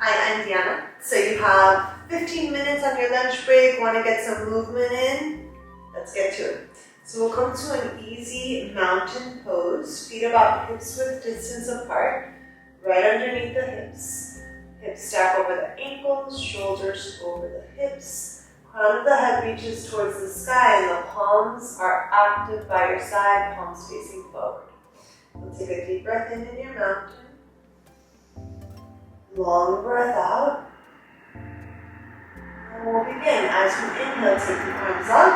Hi, I'm Diana. So you have 15 minutes on your lunch break, want to get some movement in? Let's get to it. So we'll come to an easy mountain pose, feet about hips width distance apart, right underneath the hips. Hips stack over the ankles, shoulders over the hips. Crown of the head reaches towards the sky and the palms are active by your side, palms facing forward. We'll take a deep breath in your mountain. Long breath out. And we'll begin. As you inhale, take the arms up.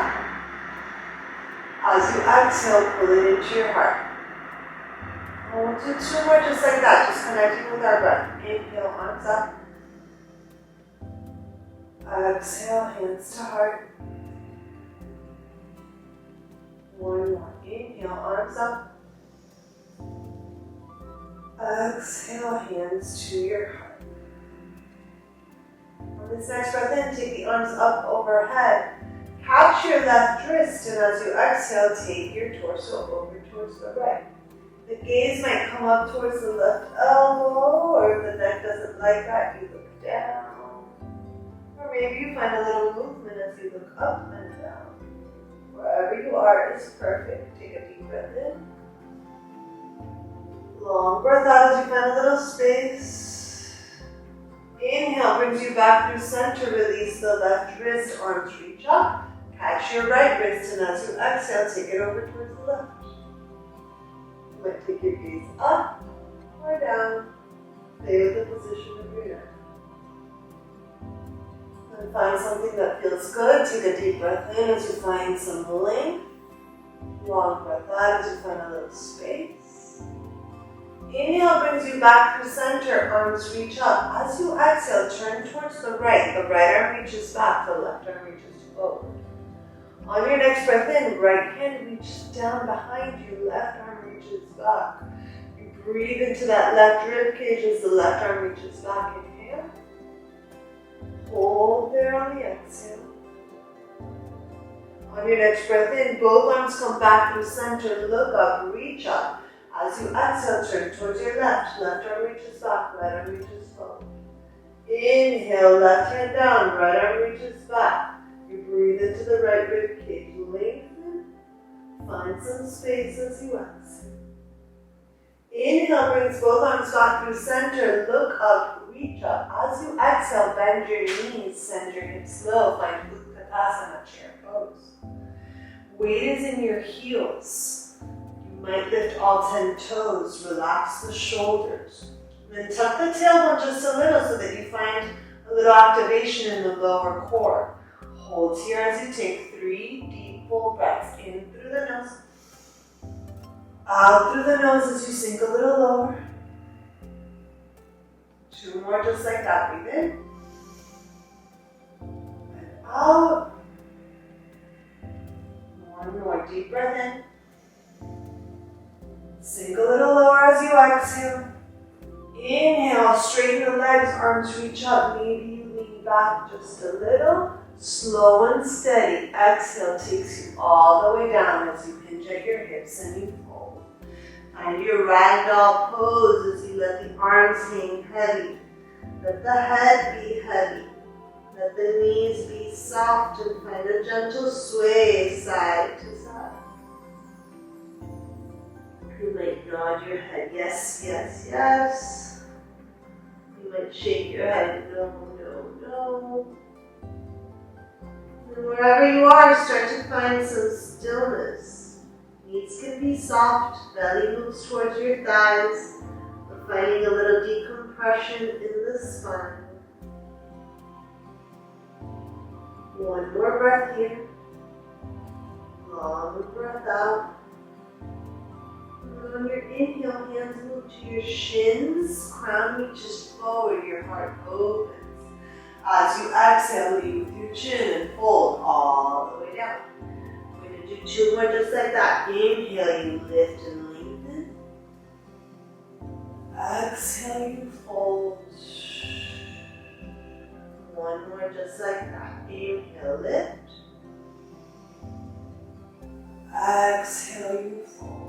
As you exhale, pull it into your heart. And we'll do two more just like that, just connecting with our breath. Inhale, arms up. Exhale, hands to heart. One more. Inhale, arms up. Exhale, hands to your heart. On this next breath in, take the arms up overhead. Catch your left wrist, and as you exhale, take your torso over towards the right. The gaze might come up towards the left elbow, or if the neck doesn't like that, you look down. Or maybe you find a little movement as you look up and down. Wherever you are is perfect. Take a deep breath in. Long breath out as you find a little space. Inhale brings you back through center. Release the left wrist, arms reach up. Catch your right wrist, and as you exhale, take it over towards the left. You might take your gaze up or down. Play with the position of your neck. And find something that feels good. Take a deep breath in as you find some length. Long breath out as you find a little space. Inhale brings you back through center, arms reach up. As you exhale, turn towards the right. The right arm reaches back, the left arm reaches forward. On your next breath in, right hand reaches down behind you, left arm reaches back. You breathe into that left rib cage as the left arm reaches back. Inhale. Hold there on the exhale. On your next breath in, both arms come back through center, look up, reach up. As you exhale, turn towards your left. Left arm reaches back, right arm reaches forward. Inhale, left hand down, right arm reaches back. You breathe into the right rib cage. Lengthen. Find some space as you exhale. Inhale brings both arms back through center. Look up, reach up. As you exhale, bend your knees, send your hips low. Find Kasa chair pose. Weight is in your heels. You might lift all 10 toes, relax the shoulders. Then tuck the tailbone just a little so that you find a little activation in the lower core. Hold here as you take 3 deep full breaths in through the nose. Out through the nose as you sink a little lower. 2 more just like that. Breathe in. And out. 1 more deep breath in. Sink a little lower as you exhale. Inhale, straighten the legs, arms reach up. Maybe you lean back just a little. Slow and steady. Exhale takes you all the way down as you hinge at your hips and you fold. Find your ragdoll pose as you let the arms hang heavy. Let the head be heavy. Let the knees be soft and find a gentle sway side to side. You might nod your head, yes, yes, yes. You might shake your head, no, no, no. And wherever you are, start to find some stillness. Knees can be soft, belly moves towards your thighs. We're finding a little decompression in the spine. 1 more breath here. Long breath out. On your inhale, hands move to your shins, crown reaches forward, your heart opens. As you exhale, lead with your chin and fold all the way down. We're going to do 2 more just like that. Inhale, you lift and lengthen. Exhale, you fold. 1 more just like that. Inhale, lift. Exhale, you fold.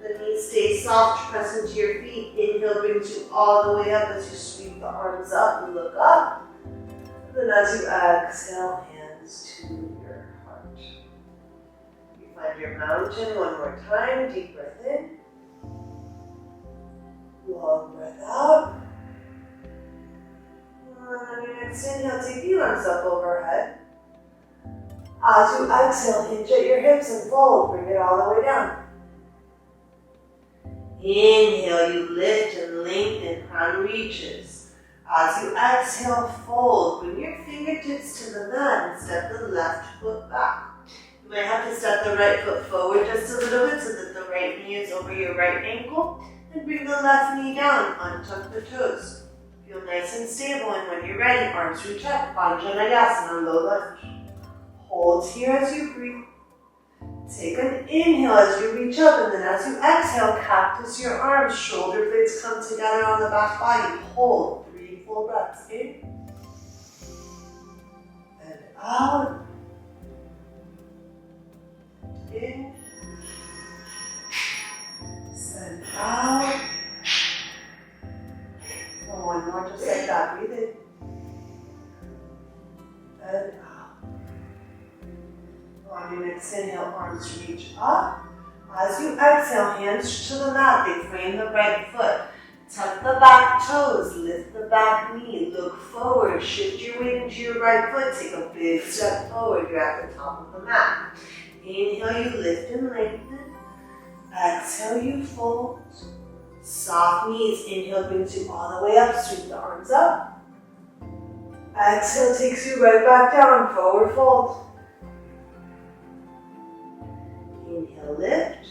The knees stay soft, press into your feet. Inhale. Inhale brings you all the way up as you sweep the arms up and look up. And then as you exhale, hands to your heart. You find your mountain one more time. Deep breath in. Long breath out. And on your next inhale, take the arms up overhead. As you exhale, hinge at your hips and fold. Bring it all the way down. Inhale, you lift and lengthen, crown reaches. As you exhale, fold. Bring your fingertips to the mat and step the left foot back. You might have to step the right foot forward just a little bit so that the right knee is over your right ankle. And bring the left knee down, untuck the toes. Feel nice and stable, and when you're ready, arms reach up, Anjaneyasana, low lunge. Hold here as you breathe. Take an inhale as you reach up, and then as you exhale, cactus your arms, shoulder blades come together on the back body. Hold, 3 full breaths in and out. In and out. And one more, just like that. Breathe in and out. On your next inhale, arms reach up. As you exhale, hands to the mat. They frame the right foot. Tuck the back toes. Lift the back knee. Look forward. Shift your weight into your right foot. Take a big step forward. You're at the top of the mat. Inhale, you lift and lengthen. Exhale, you fold. Soft knees. Inhale brings you all the way up. Sweep the arms up. Exhale takes you right back down. Forward fold. Inhale, lift.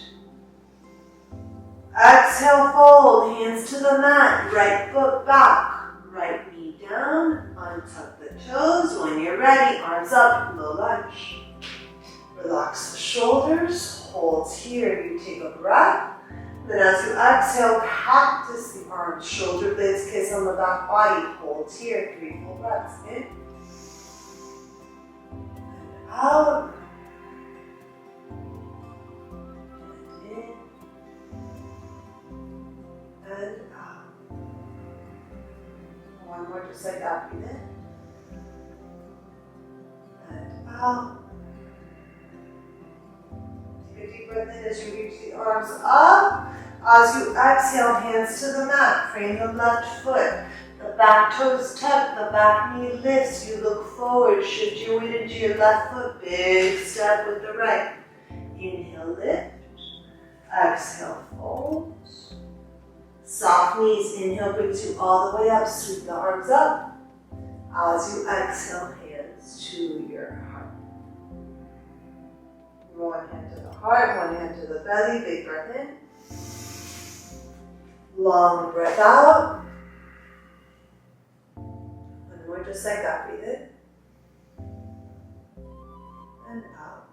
Exhale, fold. Hands to the mat. Right foot back. Right knee down. Untuck the toes. When you're ready, arms up, low lunge. Relax the shoulders. Hold here. You take a breath. Then as you exhale, cactus the arms. Shoulder blades kiss on the back body. Hold here. 3 full breaths in and out. And out. One more, just like that. Breathe in and out. Take a deep breath in as you reach the arms up. As you exhale, hands to the mat. Frame the left foot. The back toes tuck. The back knee lifts. You look forward. Shift your weight into your left foot. Big step with the right. Inhale, lift. Exhale, fold. Soft knees. Inhale brings you all the way up. Sweep the arms up. As you exhale, hands to your heart. One hand to the heart, one hand to the belly. Big breath in. Long breath out. And we're just like that. Breathe in and out.